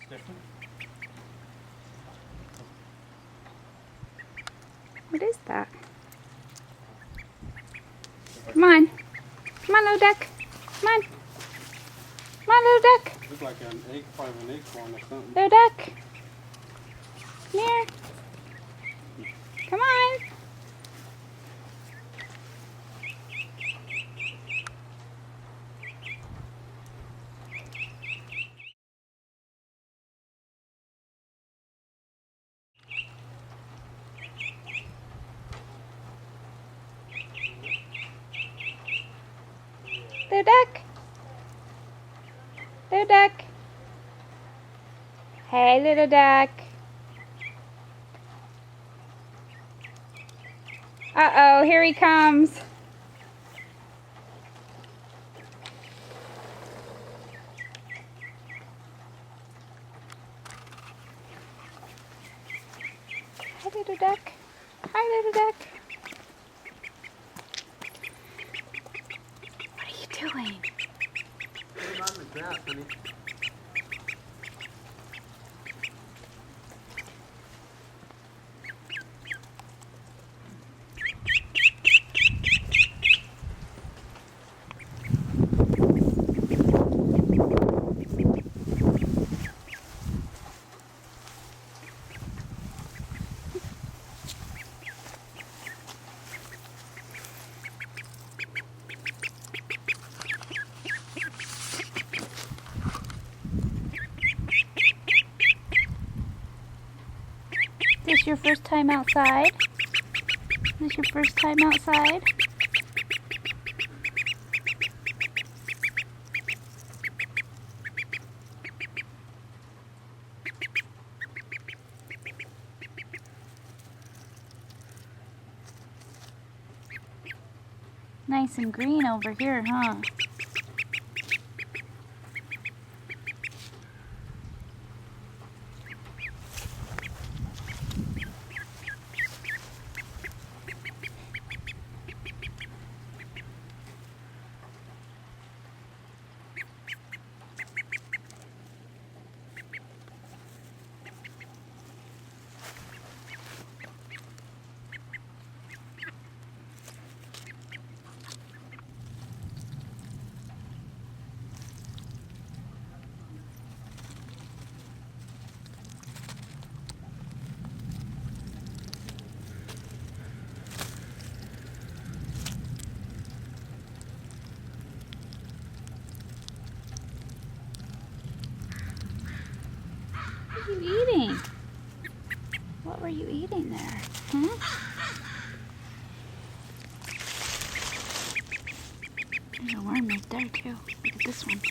It's different. What is that? Come on. Come on, little duck. Come on. Come on, little duck. It looks like an egg, part of an acorn or something. Little duck. Come here. Come on. Little duck. Little duck. Hey, little duck. Uh-oh, here he comes. Hi, little duck. Hi, little duck. What are you doing? Put him on the grass, honey. Is this your first time outside? Is this your first time outside? Nice and green over here, huh? What are you eating? What were you eating there? There's a worm right there too. Look at this one.